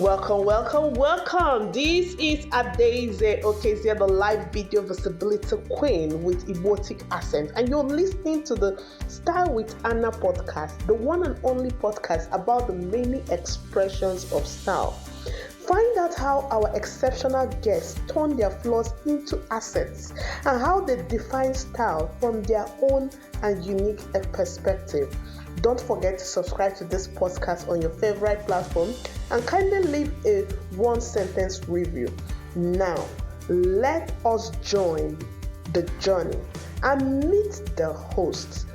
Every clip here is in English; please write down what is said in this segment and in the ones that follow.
Welcome, welcome, welcome. This is Adeze Okezie, the live video visibility queen with emotic accent, and you're listening to the Style with Anna podcast, the one and only podcast about the many expressions of style. Find out how our exceptional guests turn their flaws into assets and how they define style from their own and unique perspective. Don't forget to subscribe to this podcast on your favorite platform and kindly leave a one sentence review. Now, let us join the journey and meet the host,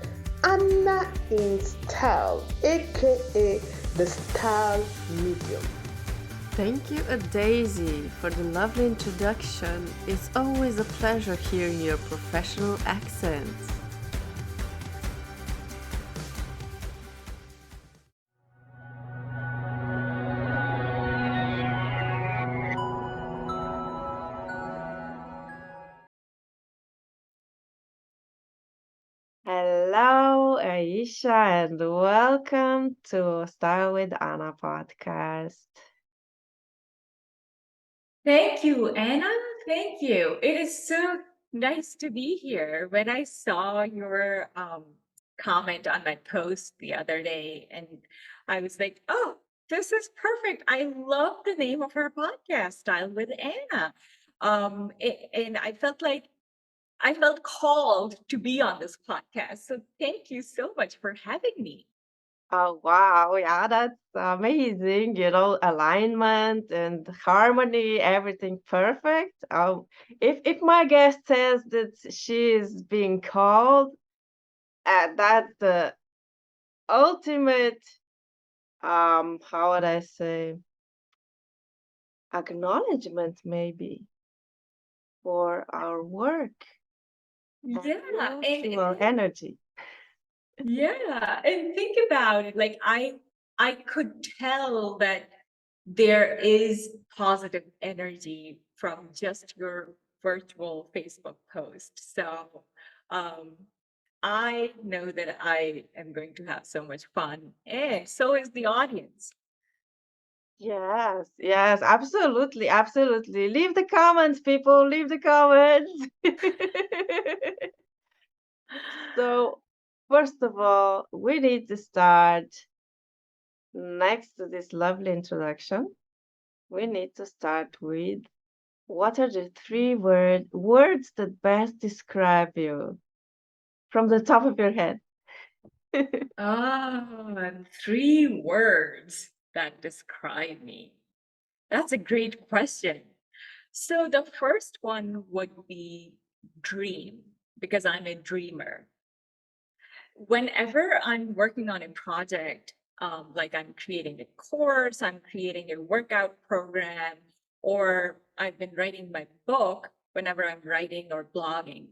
Anna in Style, aka the Style Medium. Thank you, Daisy, for the lovely introduction. It's always a pleasure hearing your professional accent. Hello, Aisha, and welcome to Style with Anna podcast. Thank you, Anna. Thank you. It is so nice to be here. When I saw your comment on my post the other day, and I was like, oh, this is perfect. I love the name of her podcast, Style with Anna. And I felt called to be on this podcast. So thank you so much for having me. Oh, wow. Yeah, that's amazing. Alignment and harmony, everything perfect. If my guest says that she is being called, that's the ultimate, how would I say, acknowledgement maybe for our work and Yeah, emotional energy. yeah, and think about it. Like I could tell that there is positive energy from just your virtual Facebook post. So um I know that I am going to have so much fun, and so is the audience. Yes, yes, absolutely, absolutely. Leave the comments, people, leave the comments. So, first of all, we need to start next to this lovely introduction. We need to start with what are the three words that best describe you from the top of your head? Ah, three words that describe me. That's a great question. So the first one would be dream, because I'm a dreamer. Whenever I'm working on a project, like I'm creating a course, I'm creating a workout program, or I've been writing my book, whenever I'm writing or blogging,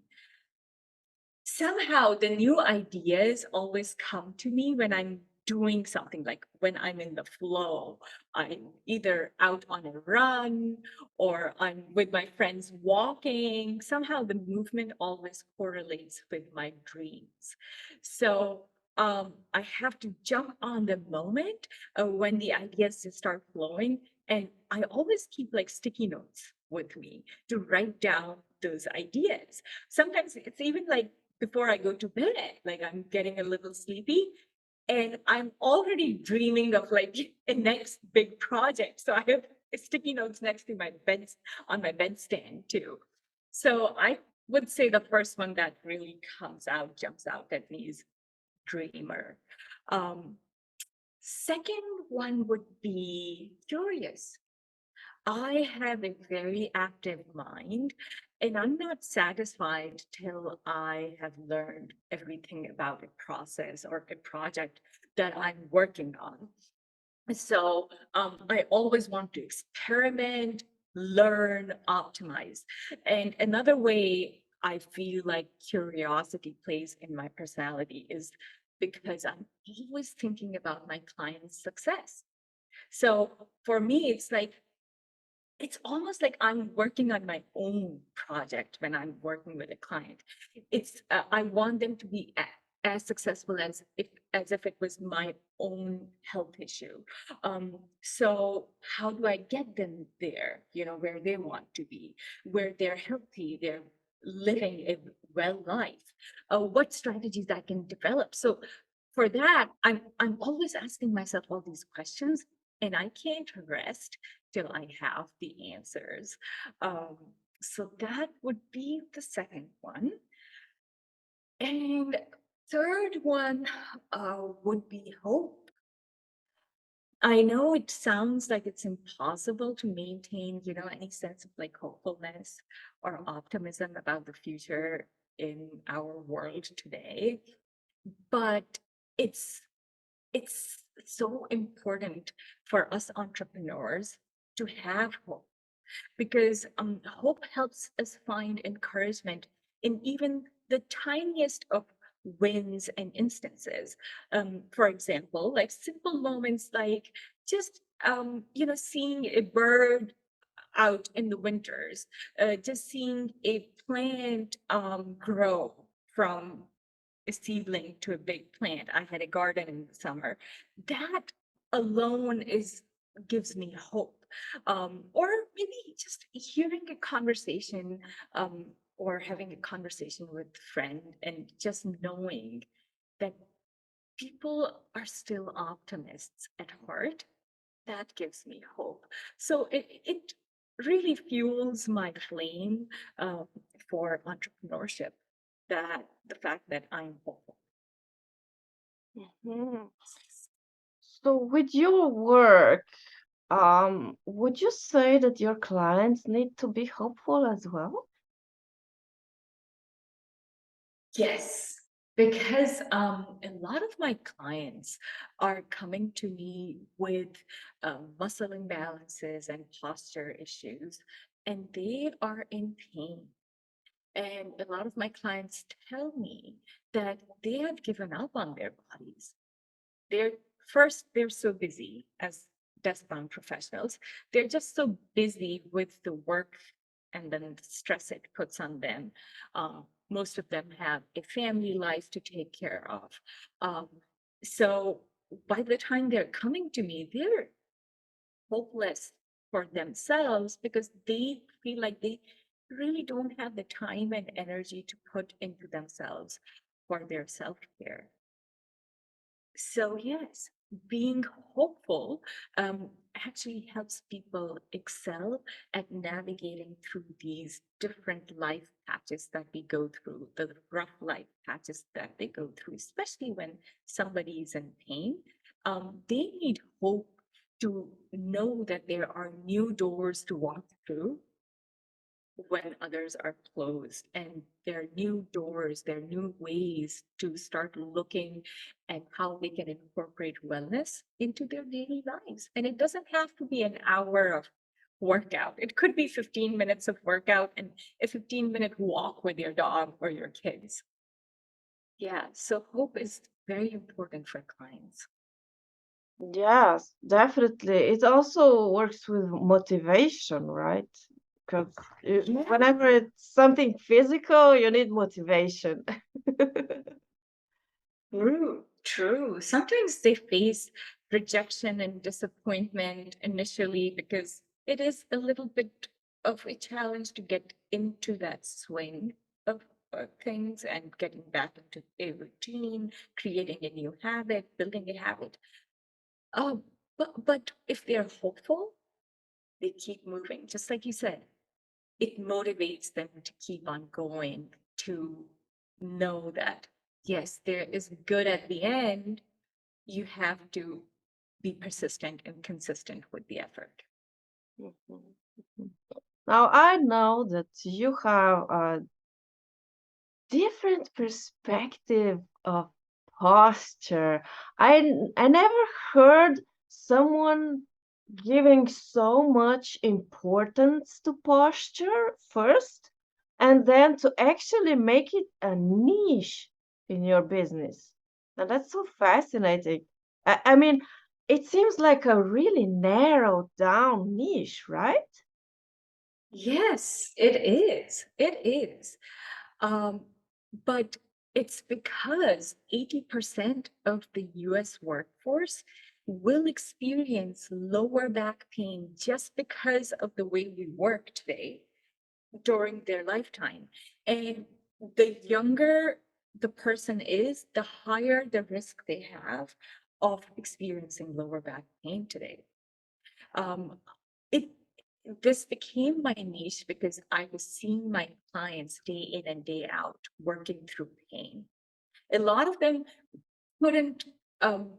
somehow the new ideas always come to me when I'm doing something, like when I'm in the flow. I'm either out on a run or I'm with my friends walking. Somehow the movement always correlates with my dreams. So I have to jump on the moment when the ideas just start flowing. And I always keep like sticky notes with me to write down those ideas. Sometimes it's even like before I go to bed, like I'm getting a little sleepy and I'm already dreaming of like a next big project. So I have sticky notes next to my bed on my bedstand too. So I would say the first one that really jumps out at me is dreamer. Um, Second one would be curious. I have a very active mind, and I'm not satisfied till I have learned everything about a process or a project that I'm working on. So I always want to experiment, learn, optimize. And another way I feel like curiosity plays in my personality is because I'm always thinking about my client's success. So for me, it's almost like I'm working on my own project when I'm working with a client. I want them to be as successful as if it was my own health issue. So how do I get them there, where they want to be, where they're healthy, they're living a well life, what strategies I can develop. So for that, I'm always asking myself all these questions, and I can't rest till I have the answers. Um, so that would be the second one. And third one would be hope. I know it sounds like it's impossible to maintain, any sense of like hopefulness or optimism about the future in our world today, but it's it's so important for us entrepreneurs to have hope, because hope helps us find encouragement in even the tiniest of wins and instances. For example, like simple moments like just seeing a bird out in the winters, just seeing a plant grow from a seedling to a big plant. I had a garden in the summer. That alone is gives me hope. Or maybe just hearing a conversation, um, or having a conversation with a friend, and just knowing that people are still optimists at heart, that gives me hope. So it really fuels my flame, uh, for entrepreneurship. That the fact that I'm hopeful. Mhm. So with your work, would you say that your clients need to be hopeful as well? Yes, because a lot of my clients are coming to me with muscle imbalances and posture issues, and they are in pain. And a lot of my clients tell me that they have given up on their bodies. They're they're so busy as desk-bound professionals. They're just so busy with the work and then the stress it puts on them. Most of them have a family life to take care of. Um, so by the time they're coming to me, they're hopeless for themselves because they feel like they really don't have the time and energy to put into themselves for their self-care. So, yes, being hopeful actually helps people excel at navigating through these different life patches that we go through, the rough life patches that they go through, especially when somebody is in pain. They need hope to know that there are new doors to walk through when others are closed, and there are new doors, there are new ways to start looking at how they can incorporate wellness into their daily lives. And it doesn't have to be an hour of workout. It could be 15 minutes of workout and a 15-minute walk with your dog or your kids. Yeah, so hope is very important for clients. Yes, definitely. It also works with motivation, right? Because Yeah. whenever it's something physical, you need motivation. True, true. Sometimes they face rejection and disappointment initially because it is a little bit of a challenge to get into that swing of things and getting back into a routine, creating a new habit, building a habit. But if they're hopeful, they keep moving. Just like you said, it motivates them to keep on going, to know that yes, there is good at the end. You have to be persistent and consistent with the effort. Mhm, mhm. Now, I know that you have a different perspective of posture. I never heard someone giving so much importance to posture first, and then to actually make it a niche in your business. Now that's so fascinating. I mean, it seems like a really narrowed down niche, right? Yes, it is. It is. Um, but It's because 80% of the US workforce will experience lower back pain just because of the way we work today during their lifetime. And the younger the person is, the higher the risk they have of experiencing lower back pain today. Um, it this became my niche because I was seeing my clients day in and day out working through pain. A lot of them couldn't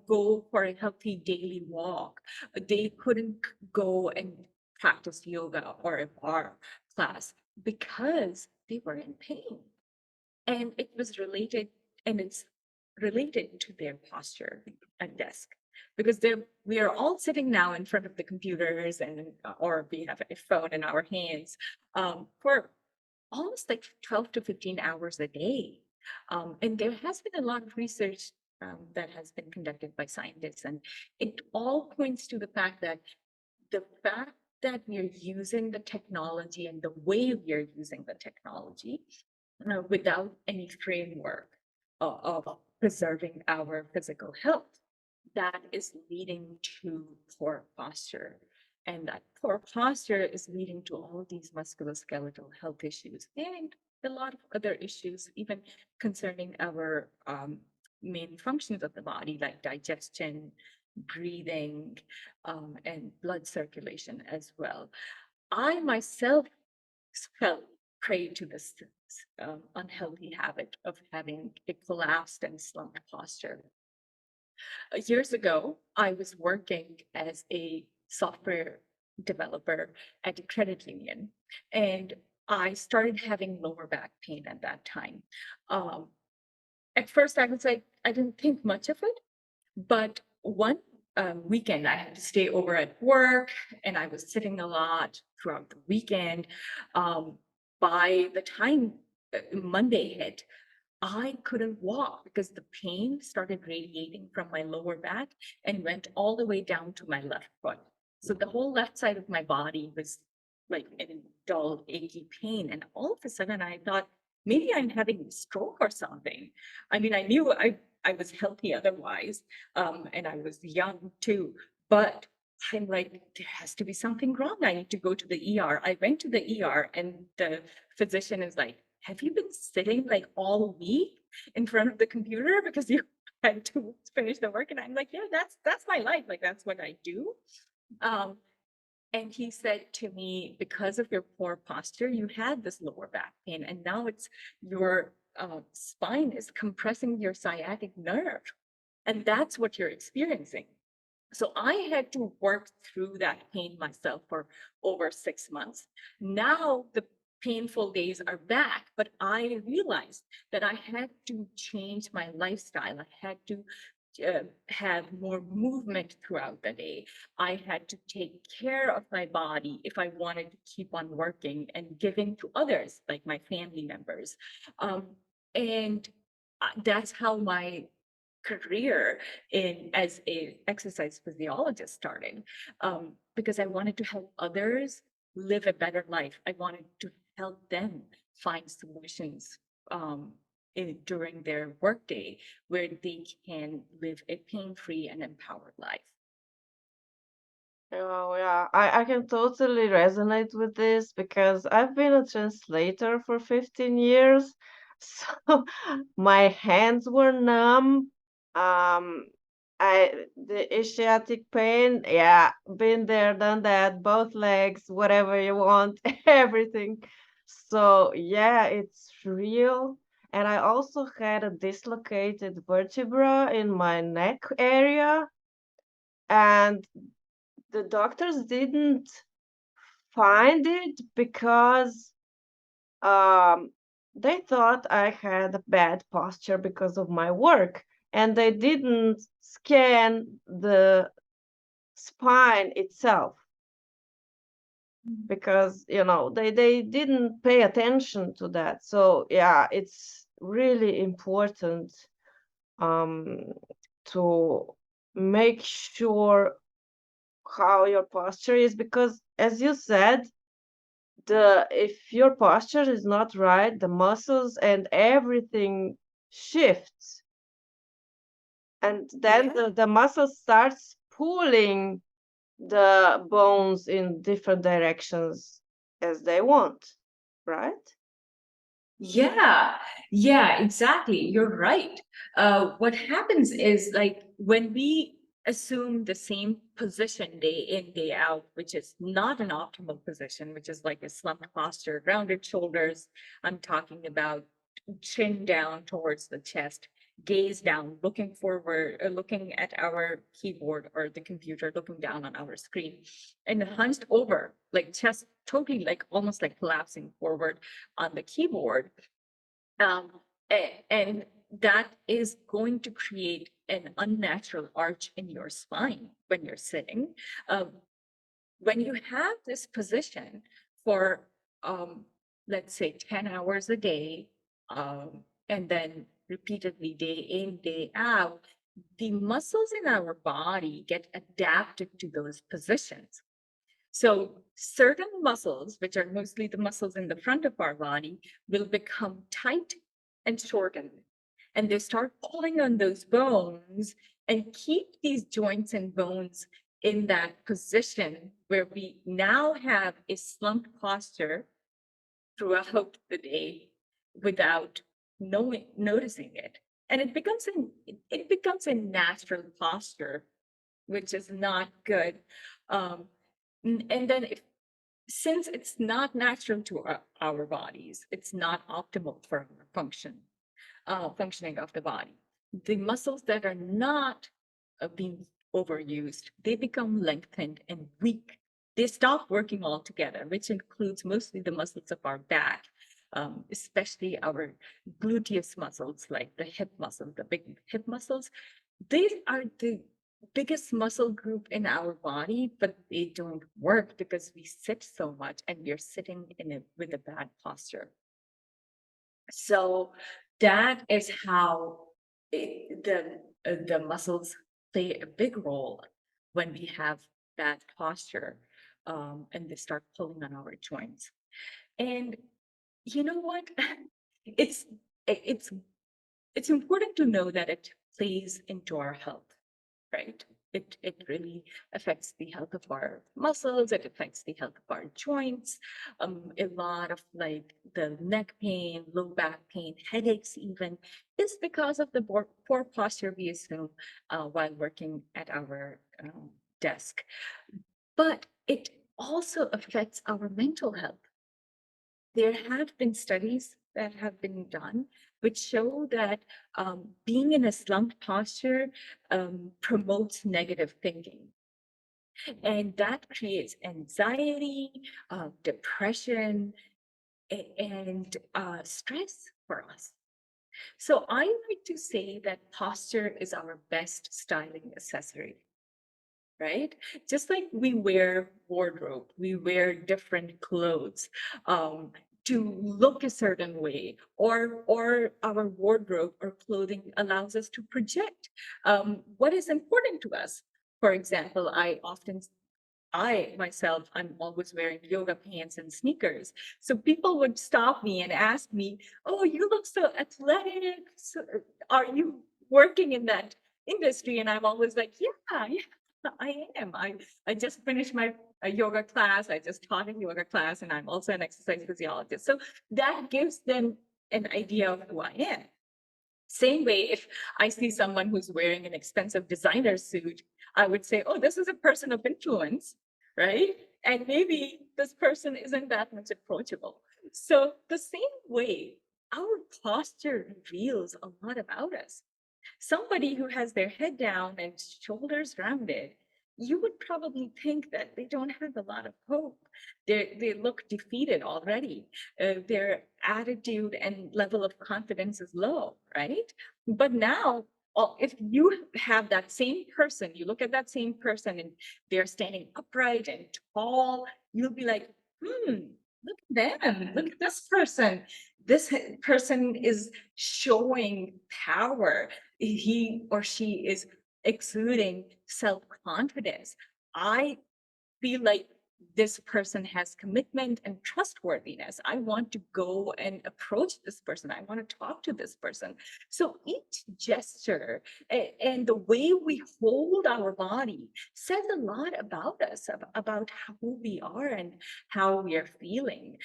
go for a healthy daily walk. They couldn't go and practice yoga or a bar class because they were in pain. And it was related, and it's related to their posture at desk. Because we are all sitting now in front of the computers and or we have a phone in our hands for almost like 12 to 15 hours a day. And there has been a lot of research that has been conducted by scientists, and it all points to the fact that we're using the technology and the way we're using the technology without any framework of preserving our physical health, that is leading to poor posture. And that poor posture is leading to all these musculoskeletal health issues and a lot of other issues, even concerning our main functions of the body, like digestion, breathing, and blood circulation as well. I myself fell prey to this unhealthy habit of having a collapsed and slumped posture. Years ago, I was working as a software developer at a credit union, and I started having lower back pain at that time. Um, at first, I was like, I didn't think much of it, but one weekend, I had to stay over at work, and I was sitting a lot throughout the weekend. Um, by the time Monday hit, I couldn't walk because the pain started radiating from my lower back and went all the way down to my left foot. So the whole left side of my body was like in dull, achy pain. And all of a sudden, I thought maybe I'm having a stroke or something. I mean, I knew I was healthy otherwise, and I was young too. But I'm like, there has to be something wrong. I need to go to the ER. I went to the ER, and the physician is like, have you been sitting like all week in front of the computer because you had to finish the work? And I'm like, yeah, that's my life. Like that's what I do. Um, and he said to me, because of your poor posture, you had this lower back pain, and now it's your spine is compressing your sciatic nerve, and that's what you're experiencing. So I had to work through that pain myself for over 6 months. Now the painful days are back, but I realized that I had to change my lifestyle. I had to have more movement throughout the day. I had to take care of my body if I wanted to keep on working and giving to others, like my family members. Um, and that's how my career in as a exercise physiologist started, because I wanted to help others live a better life. I wanted to help them find solutions during their workday where they can live a pain-free and empowered life. Oh, yeah, I can totally resonate with this because I've been a translator for 15 years. So my hands were numb. Um, the Asiatic pain, yeah, been there, done that, both legs, whatever you want, everything. So yeah, it's real. And I also had a dislocated vertebra in my neck area. And the doctors didn't find it because um, they thought I had a bad posture because of my work, and they didn't scan the spine itself because they didn't pay attention to that. So yeah, it's really important um, to make sure how your posture is because, as you said, the if your posture is not right, the muscles and everything shifts, and then Yeah. the muscle starts pulling the bones in different directions as they want, right? Yeah, yeah, exactly. You're right. What happens is like when we assume the same position day in, day out, which is not an optimal position, which is like a slumped posture, rounded shoulders. I'm talking about chin down towards the chest, gaze down, looking forward, looking at our keyboard or the computer, looking down on our screen, and hunched over, like chest totally like almost like collapsing forward on the keyboard. Um, and that is going to create an unnatural arch in your spine when you're sitting. Um, when you have this position for, um, let's say, 10 hours a day, and then repeatedly day in, day out, the muscles in our body get adapted to those positions. So certain muscles, which are mostly the muscles in the front of our body, will become tight and shortened. And they start pulling on those bones and keep these joints and bones in that position where we now have a slumped posture throughout the day without noticing it. And it becomes a natural posture, which is not good. Um, and then if since it's not natural to our bodies, it's not optimal for our functioning of the body. The muscles that are not being overused, they become lengthened and weak. They stop working altogether, which includes mostly the muscles of our back, especially our gluteus muscles, like the hip muscle, the big hip muscles. These are the biggest muscle group in our body, but they don't work because we sit so much and we're sitting in it with a bad posture. So that is how the muscles play a big role when we have bad posture, and they start pulling on our joints. And you know what? It's it's it's important to know that it plays into our health, right? It really affects the health of our muscles, it affects the health of our joints. A lot of like the neck pain, low back pain, headaches even is because of the poor posture we assume while working at our desk. But it also affects our mental health. There have been studies that have been done which show that being in a slumped posture promotes negative thinking. And that creates anxiety, depression, and stress for us. So I like to say that posture is our best styling accessory, right? Just like we wear wardrobe, we wear different clothes to look a certain way, or our wardrobe or clothing allows us to project what is important to us. For example, I myself, I'm always wearing yoga pants and sneakers. So people would stop me and ask me, "Oh, you look so athletic. So, are you working in that industry?" And I'm always like, "Yeah, yeah, I am. I just finished my yoga class. I just taught a yoga class, and I'm also an exercise physiologist." So that gives them an idea of who I am. Same way, if I see someone who's wearing an expensive designer suit, I would say, oh, this is a person of influence, right? And maybe this person isn't that much approachable. So, the same way, our posture reveals a lot about us. Somebody who has their head down and shoulders rounded, you would probably think that they don't have a lot of hope. They look defeated already. Their attitude and level of confidence is low, right? But now, if you have that same person, you look at that same person and they're standing upright and tall, you'll be like, look at them, look at this person. This person is showing power. He or she is exuding self-confidence. I feel like this person has commitment and trustworthiness. I want to go and approach this person. I want to talk to this person. So each gesture and the way we hold our body says a lot about us, about who we are and how we are feeling,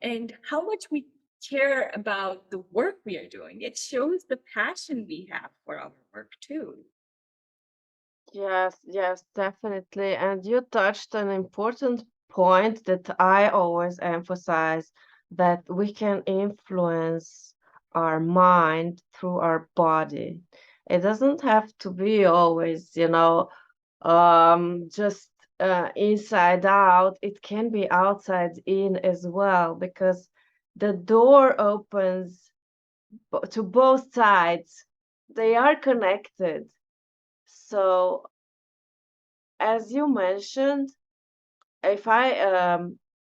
and how much we care about the work we are doing. It shows the passion we have for our work too. Yes, yes, definitely. And you touched an important point that I always emphasize, that we can influence our mind through our body. It doesn't have to be always, just inside out. It can be outside in as well, because the door opens to both sides. They are connected. So, as you mentioned, if I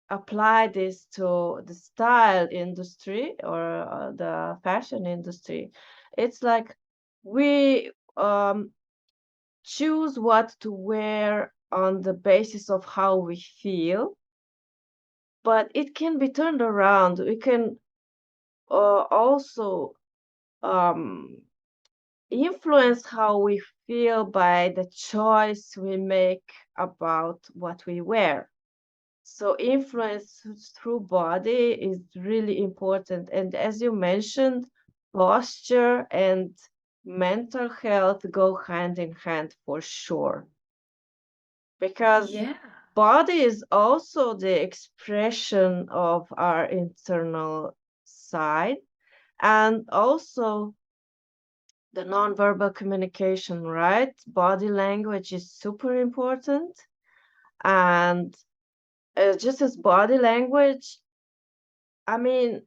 apply this to the style industry or the fashion industry, it's like we choose what to wear on the basis of how we feel, but it can be turned around. We can also um, influence how we feel by the choice we make about what we wear. So influence through body is really important. And as you mentioned, posture and mental health go hand in hand for sure. Because Yeah. body is also the expression of our internal side, and also the nonverbal communication, right? Body language is super important. And just as body language, I mean,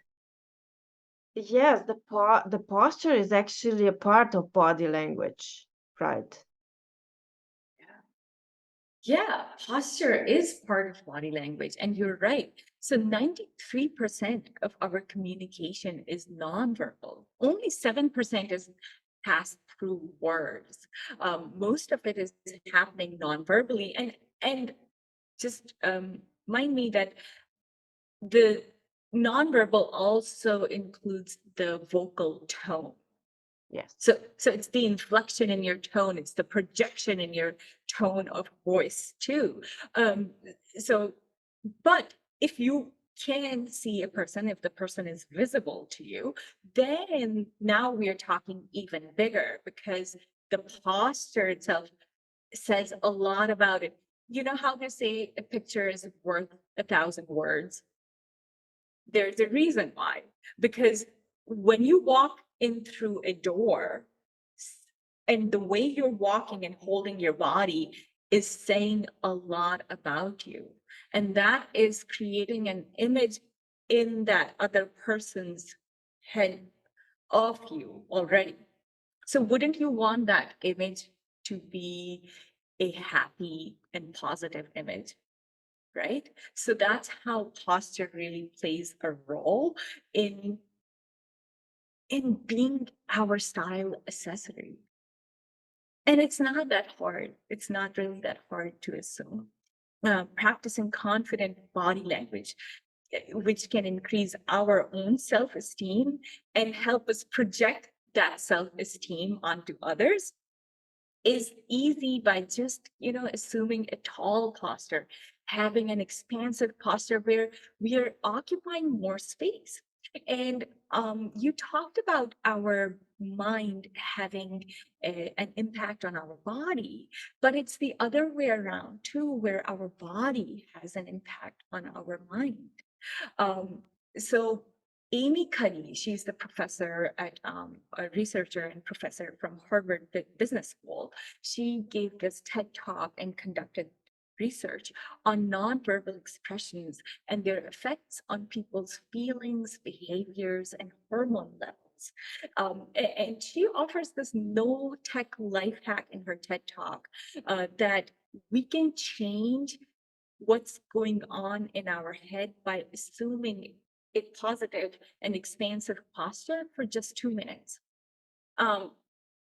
yes, the posture is actually a part of body language, right? Yeah, posture is part of body language, and you're right. So 93% of our communication is nonverbal. Only 7% is passed through words. Most of it is happening nonverbally, and just mind me that the nonverbal also includes the vocal tone. Yes. So it's the inflection in your tone, it's the projection in your tone of voice too. Um, so, but if you can see a person, if the person is visible to you, then now we are talking even bigger, because the posture itself says a lot about it. You know how they say a picture is worth 1,000 words? There's a reason why. Because when you walk in through a door, and the way you're walking and holding your body is saying a lot about you. And that is creating an image in that other person's head of you already. So wouldn't you want that image to be a happy and positive image? Right? So that's how posture really plays a role in being our style accessory. And it's not that hard. It's not really that hard to assume. Practicing confident body language, which can increase our own self-esteem and help us project that self-esteem onto others, is easy by just, assuming a tall posture, having an expansive posture where we are occupying more space. And you talked about our mind having an impact on our body, but it's the other way around too, where our body has an impact on our mind. Um, so Amy Cuddy, she's the professor at a researcher and professor from Harvard Business School. She gave this TED talk and conducted research on nonverbal expressions and their effects on people's feelings, behaviors, and hormone levels. And she offers this no tech life hack in her TED talk, that we can change what's going on in our head by assuming a positive and expansive posture for just 2 minutes. Um,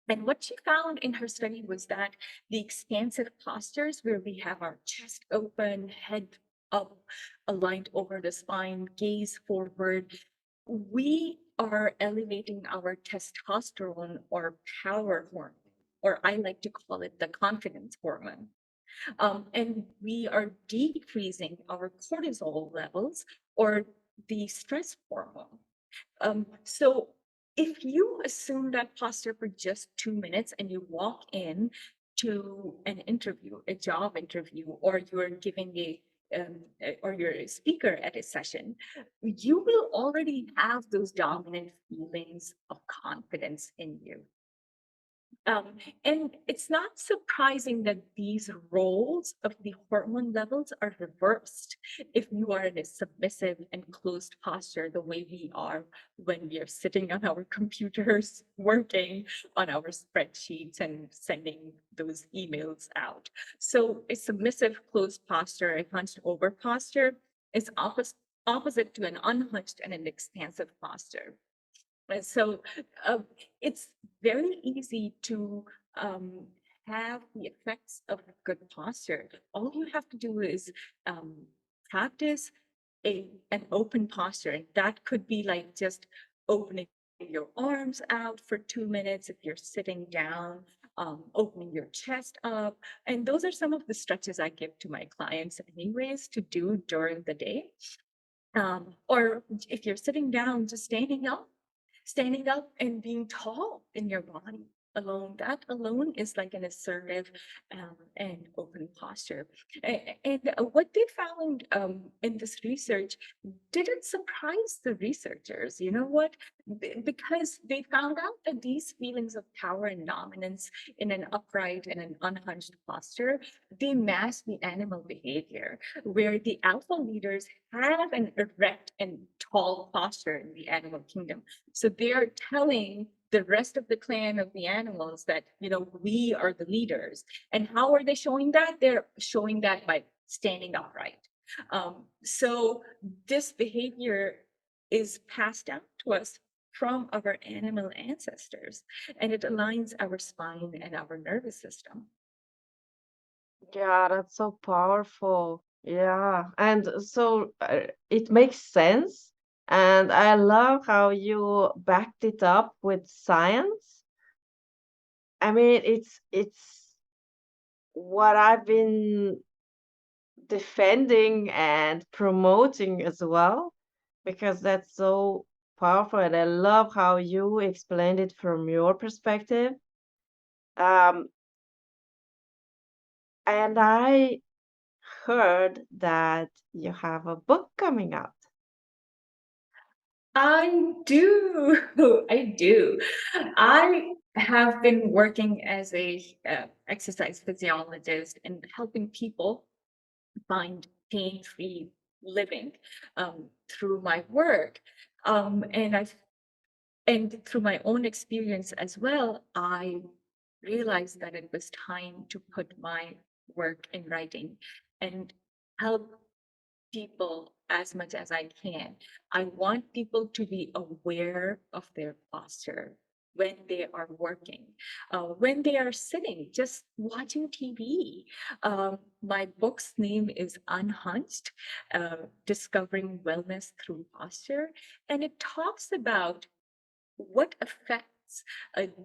And what she found in her study was that the expansive postures, where we have our chest open, head up, aligned over the spine, gaze forward, we are elevating our testosterone or power hormone, or I like to call it the confidence hormone. And we are decreasing our cortisol levels or the stress hormone. So if you assume that posture for just 2 minutes and you walk in to an interview, a job interview, or you're giving or you're a speaker at a session, you will already have those dominant feelings of confidence in you. Um, and it's not surprising that these roles of the hormone levels are reversed if you are in a submissive and closed posture, the way we are when we are sitting on our computers, working on our spreadsheets and sending those emails out. So, a submissive closed posture, a hunched over posture, is opposite to an unhunched and an expansive posture. So uh, it's very easy to um, have the effects of good posture. All you have to do is um, practice an open posture. And that could be like just opening your arms out for 2 minutes if you're sitting down, opening your chest up. And those are some of the stretches I give to my clients, anyways, to do during the day. Or if you're sitting down, just standing up and being tall in your body alone. That alone is like an assertive and open posture. And what they found in this research didn't surprise the researchers. You know what? Because they found out that these feelings of power and dominance in an upright and an unhunched posture, they mask the animal behavior, where the alpha leaders have an erect and tall posture in the animal kingdom. So they're telling the rest of the clan of the animals that, we are the leaders. And how are they showing that? They're showing that by standing upright. So this behavior is passed down to us from our animal ancestors, and it aligns our spine and our nervous system. Yeah, that's so powerful. Yeah. And so it makes sense. And I love how you backed it up with science. I mean, it's what I've been defending and promoting as well, because that's so powerful. And I love how you explained it from your perspective. Um, and I heard that you have a book coming out. I do. I do. I have been working as a exercise physiologist and helping people find pain-free living through my work. And through my own experience as well, I realized that it was time to put my work in writing and help people as much as I can. I want people to be aware of their posture when they are working, when they are sitting, just watching TV. My book's name is Unhunched, Discovering Wellness Through Posture. And it talks about what effects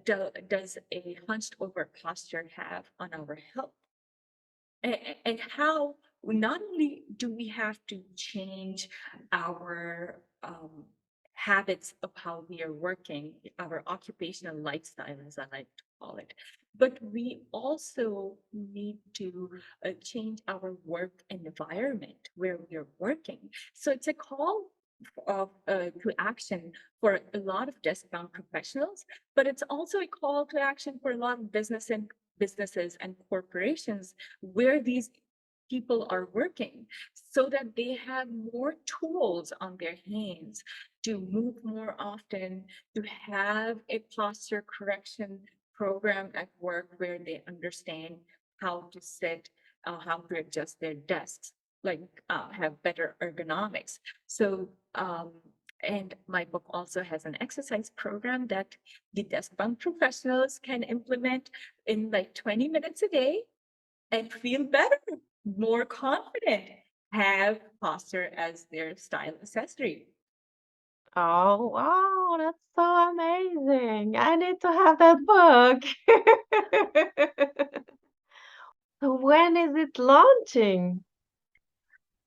does a hunched over posture have on our health, and how not only do we have to change our habits of how we are working, our occupational lifestyle, as I like to call it, but we also need to change our work environment where we are working. So it's a call to action for a lot of desk-bound professionals, but it's also a call to action for a lot of businesses and corporations where these people are working, so that they have more tools on their hands to move more often, to have a posture correction program at work where they understand how to sit, how to adjust their desks, like have better ergonomics. So And my book also has an exercise program that the desk bound professionals can implement in like 20 minutes a day and feel better, more confident, have posture as their style accessory. Oh, wow, that's so amazing. I need to have that book. So when is it launching?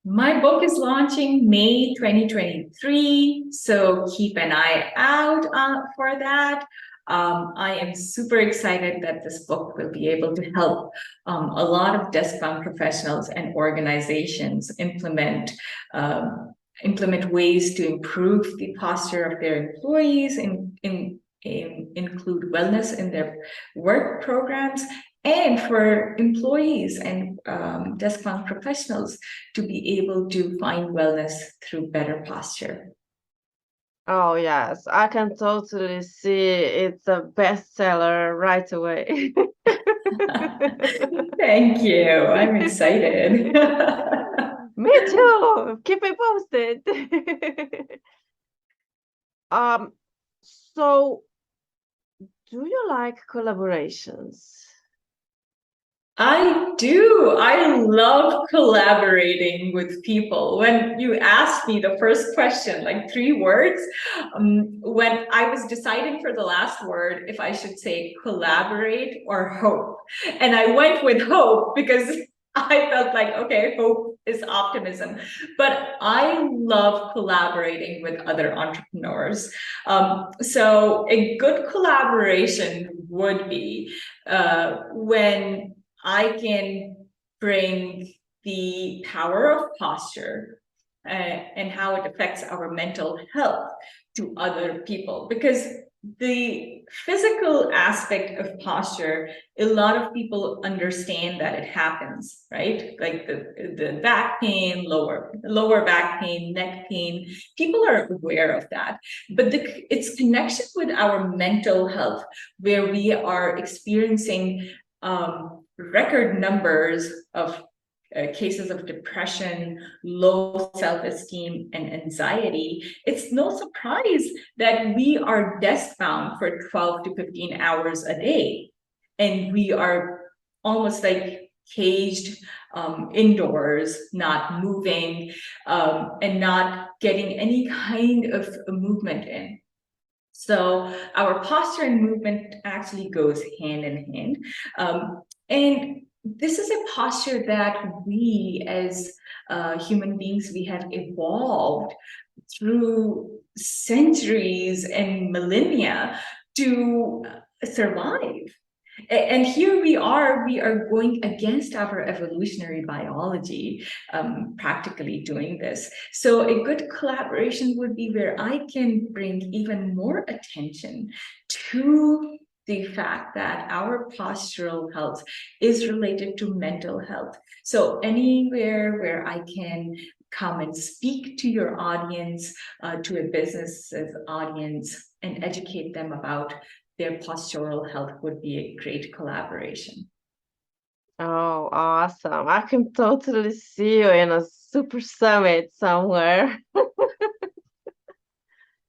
My book is launching May 2023, so keep an eye out for that. I am super excited that this book will be able to help a lot of desk-bound professionals and organizations implement ways to improve the posture of their employees and include wellness in their work programs, and for employees and desk-bound professionals to be able to find wellness through better posture. Oh, yes, I can totally see it's a bestseller right away. Thank you. I'm excited. Me too. Keep me posted. Um, so do you like collaborations? I do. I love collaborating with people. When you asked me the first question, like 3 words, when I was deciding for the last word, if I should say collaborate or hope. And I went with hope because I felt like, okay, hope is optimism. But I love collaborating with other entrepreneurs. So a good collaboration would be when I can bring the power of posture and how it affects our mental health to other people. Because the physical aspect of posture, a lot of people understand that it happens, right? Like the back pain, lower back pain, neck pain. People are aware of that, but its connection with our mental health, where we are experiencing record numbers of cases of depression, low self-esteem, and anxiety, it's no surprise that we are desk bound for 12 to 15 hours a day. And we are almost like caged indoors, not moving, and not getting any kind of movement in. So our posture and movement actually goes hand in hand. And this is a posture that we as human beings, we have evolved through centuries and millennia to survive. And here we are going against our evolutionary biology, practically doing this. So a good collaboration would be where I can bring even more attention to the fact that our postural health is related to mental health. So anywhere where I can come and speak to your audience, to a business's audience, and educate them about their postural health would be a great collaboration. Oh, awesome. I can totally see you in a super summit somewhere.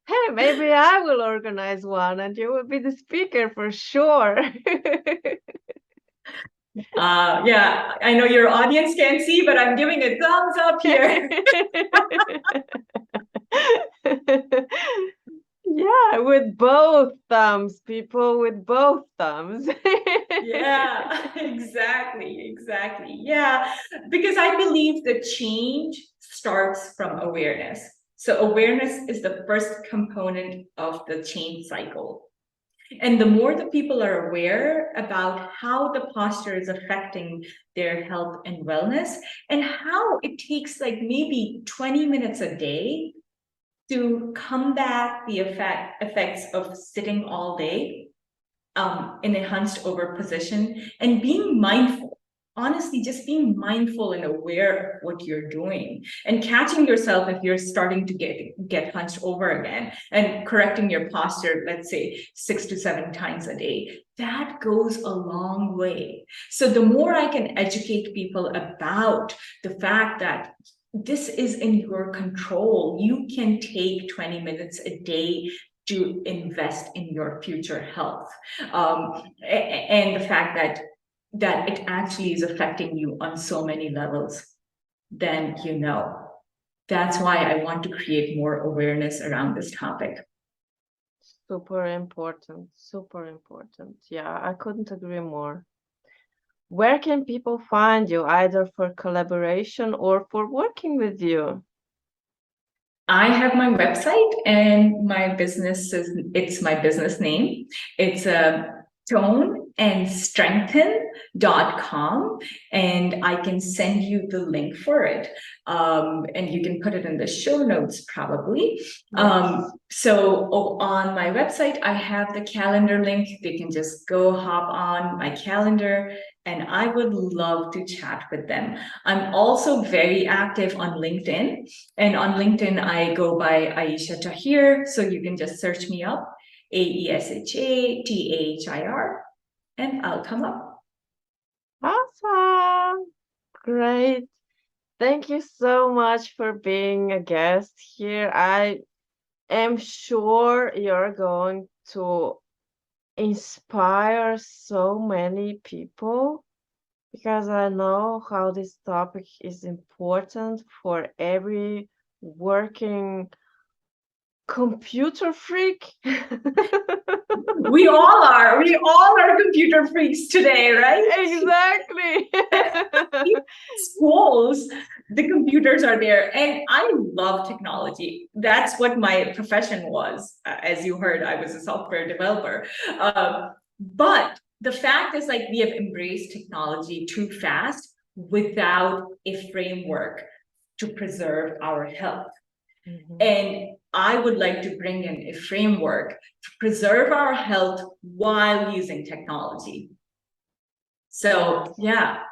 Hey, maybe I will organize one and you will be the speaker for sure. Yeah, I know your audience can't see, but I'm giving a thumbs up here. Yeah, with both thumbs, people with both thumbs. Yeah, exactly. Yeah, because I believe the change starts from awareness. So awareness is the first component of the change cycle. And the more the people are aware about how the posture is affecting their health and wellness, and how it takes like maybe 20 minutes a day to combat the effects of sitting all day in a hunched over position, and being mindful, honestly, just being mindful and aware of what you're doing, and catching yourself if you're starting to get hunched over again, and correcting your posture, let's say 6 to 7 times a day. That goes a long way. So the more I can educate people about the fact that this is in your control. You can take 20 minutes a day to invest in your future health. And the fact that it actually is affecting you on so many levels, then that's why I want to create more awareness around this topic. Super important. Super important. Yeah, I couldn't agree more. Where can people find you, either for collaboration or for working with you? I have my website, and it's my business name. It's toneandstrengthen.com, and I can send you the link for it. And you can put it in the show notes probably. Yes. So on my website, I have the calendar link. They can just go hop on my calendar, and I would love to chat with them. I'm also very active on LinkedIn. And on LinkedIn, I go by Aesha Tahir. So you can just search me up, AESHATAHIR, and I'll come up. Awesome. Great. Thank you so much for being a guest here. I am sure you're going to inspire so many people, because I know how this topic is important for every working computer freak. We all are. We all are computer freaks today, right? Exactly. Schools, the computers are there, and I love technology. That's what my profession was. As you heard, I was a software developer. But the fact is, like, we have embraced technology too fast without a framework to preserve our health. And I would like to bring in a framework to preserve our health while using technology. So, yeah.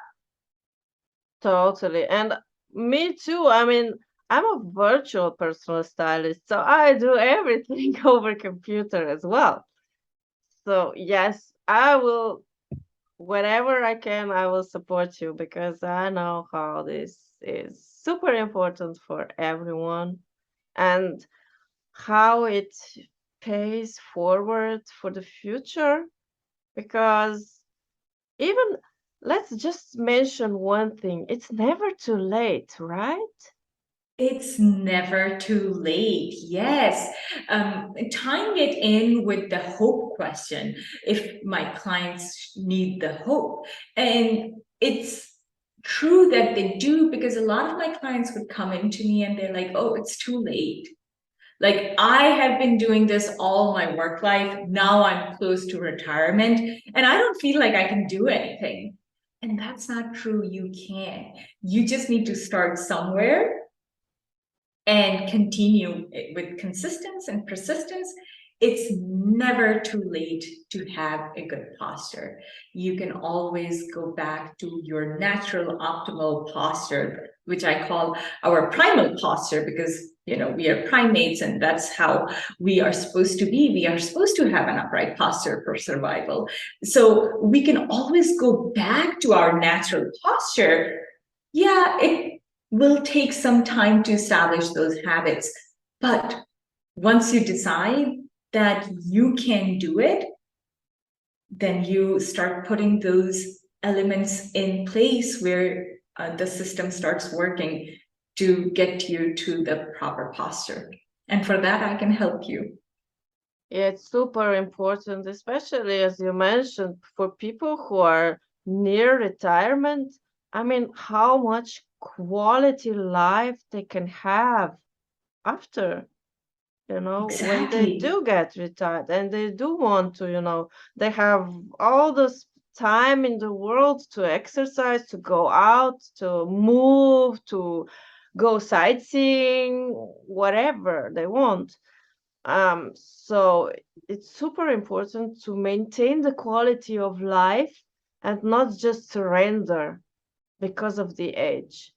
Totally. And me too. I mean, I'm a virtual personal stylist, so I do everything over computer as well. So yes, I will, whenever I can, I will support you, because I know how this is super important for everyone, and how it pays forward for the future. Because even, let's just mention one thing, it's never too late, right? It's never too late. Yes. Tying it in with the hope question, if my clients need the hope. And it's true that they do, because a lot of my clients would come into me and they're like, oh, it's too late. Like, I have been doing this all my work life. Now I'm close to retirement and I don't feel like I can do anything. And that's not true. You can. You just need to start somewhere and continue with consistency and persistence. It's never too late to have a good posture. You can always go back to your natural optimal posture, which I call our primal posture, because we are primates, and that's how we are supposed to be. We are supposed to have an upright posture for survival. So we can always go back to our natural posture. Yeah, it will take some time to establish those habits. But once you decide that you can do it, then you start putting those elements in place where the system starts working to get you to the proper posture. And for that, I can help you. Yeah, it's super important, especially as you mentioned, for people who are near retirement. I mean, how much quality life they can have after, when they Exactly. do get retired and they do want to, they have all this time in the world to exercise, to go out, to move, to go sightseeing, whatever they want. So it's super important to maintain the quality of life and not just surrender because of the age.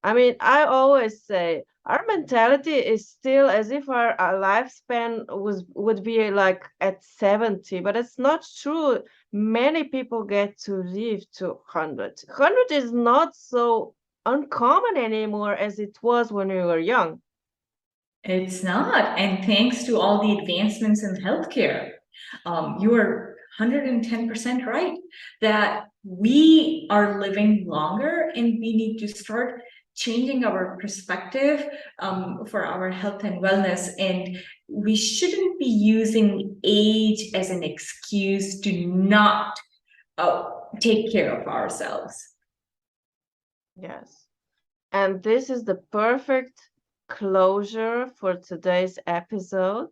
I mean, I always say our mentality is still as if our lifespan would be like at 70, but it's not true. Many people get to live to 100. 100 is not so uncommon anymore as it was when we were young. It's not. And thanks to all the advancements in healthcare, you are 110% right that we are living longer and we need to start changing our perspective for our health and wellness. And we shouldn't be using age as an excuse to not uh, take care of ourselves. Yes. And this is the perfect closure for today's episode.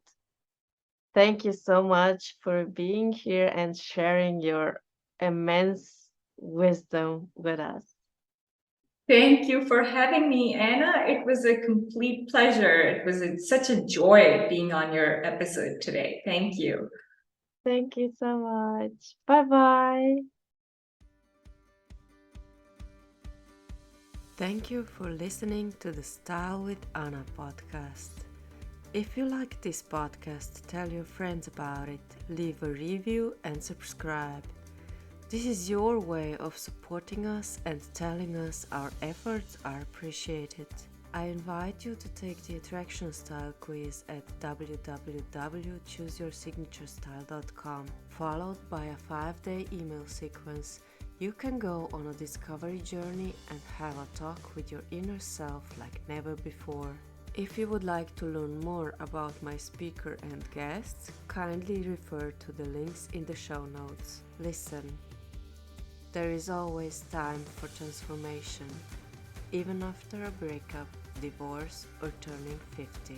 Thank you so much for being here and sharing your immense wisdom with us. Thank you for having me, Anna. It was a complete pleasure. It was such a joy being on your episode today. Thank you. Thank you so much. Bye bye. Thank you for listening to the Style with Anna podcast. If you like this podcast, tell your friends about it, leave a review and subscribe. This is your way of supporting us and telling us our efforts are appreciated. I invite you to take the Attraction Style quiz at www.chooseyoursigunaturestyle.com, followed by a 5-day email sequence. You can go on a discovery journey and have a talk with your inner self like never before. If you would like to learn more about my speaker and guests, kindly refer to the links in the show notes. Listen, there is always time for transformation, even after a breakup, divorce, or turning 50.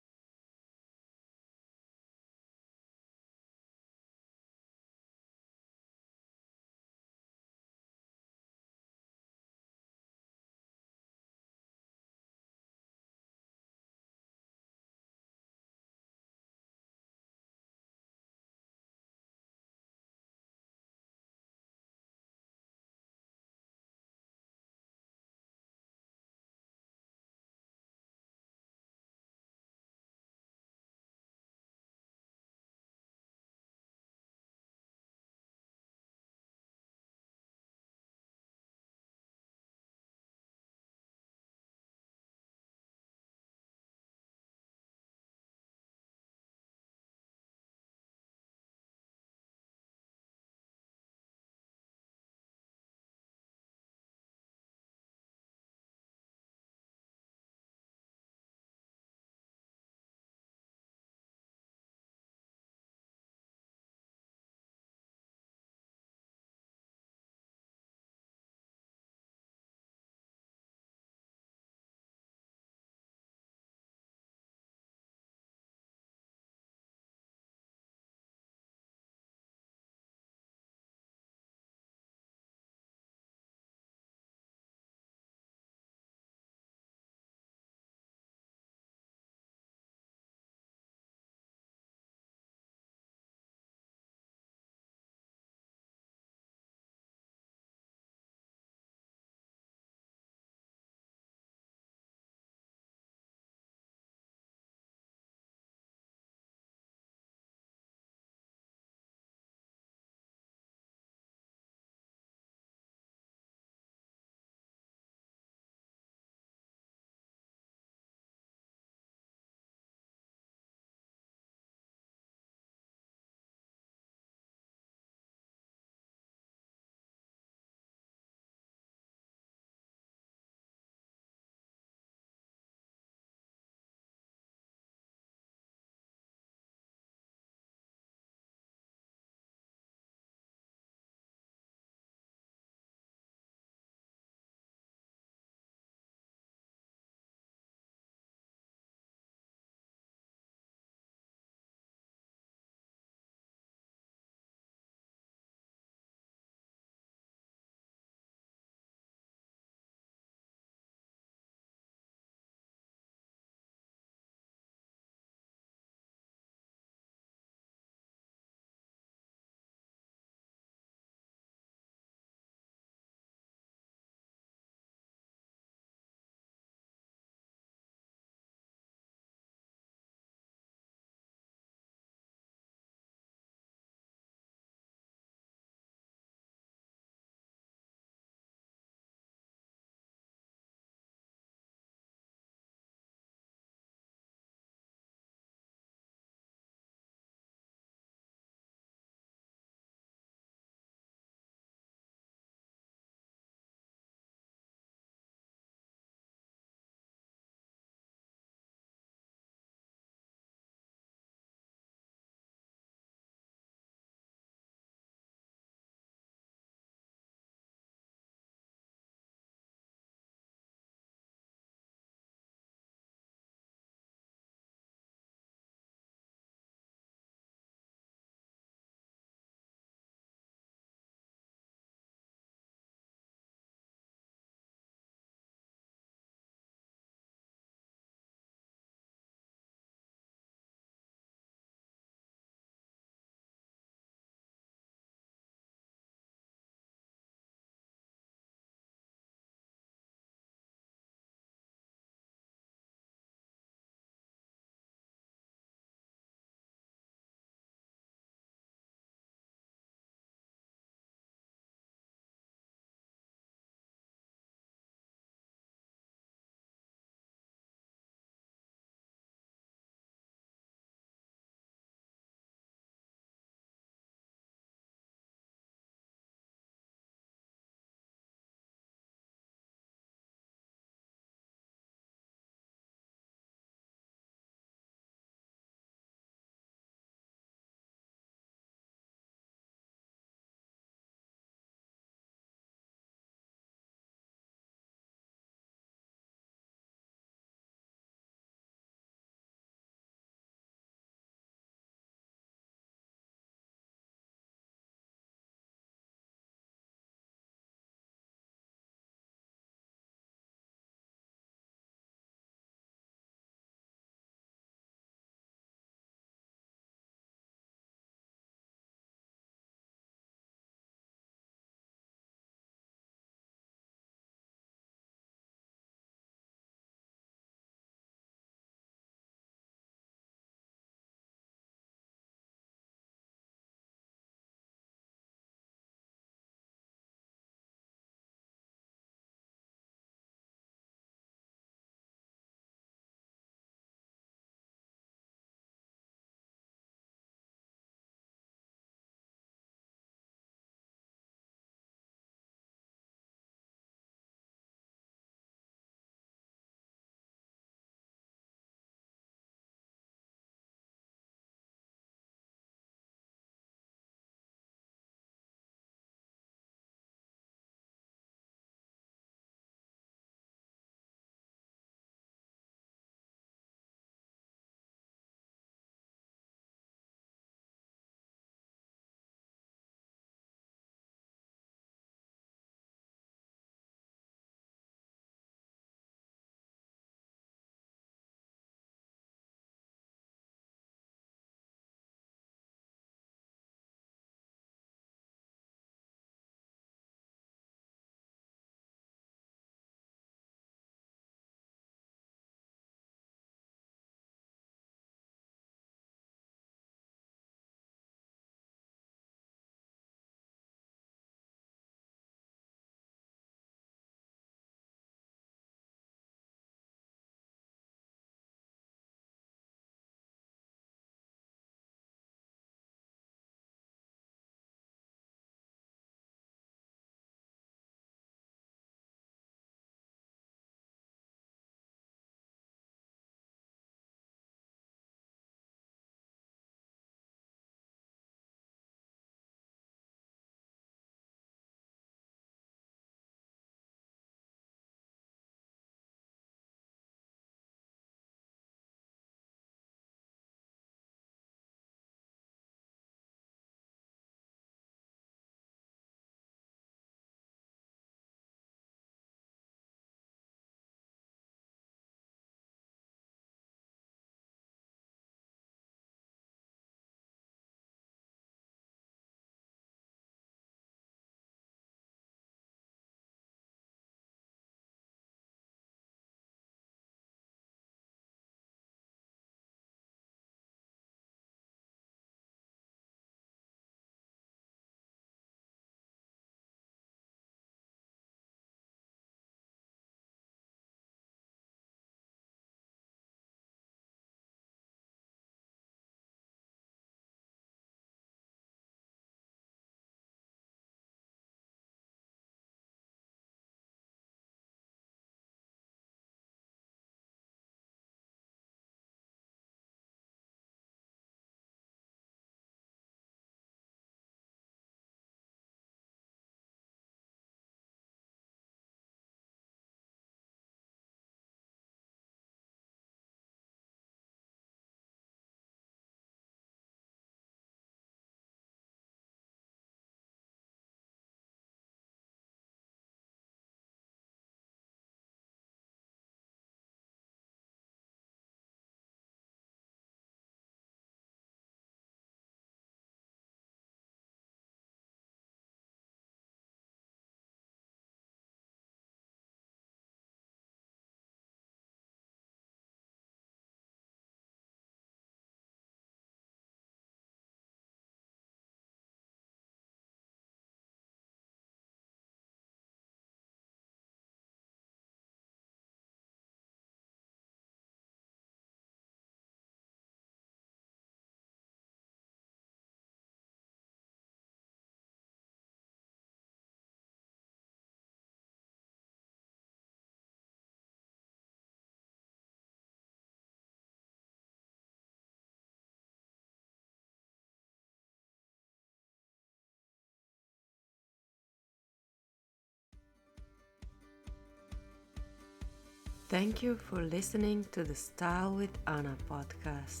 Thank you for listening to the Style with Anna podcast.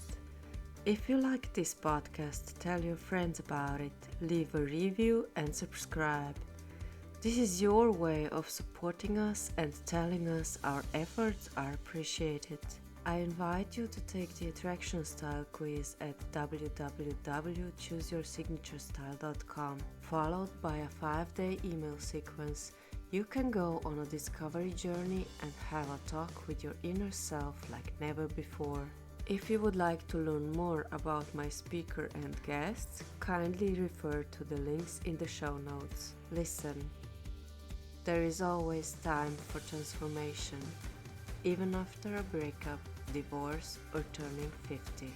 If you like this podcast, tell your friends about it, leave a review and subscribe. This is your way of supporting us and telling us our efforts are appreciated. I invite you to take the Attraction Style quiz at www.chooseyoursigunaturestyle.com, followed by a 5-day email sequence. You can go on a discovery journey and have a talk with your inner self like never before. If you would like to learn more about my speaker and guests, kindly refer to the links in the show notes. Listen, there is always time for transformation, even after a breakup, divorce, or turning 50.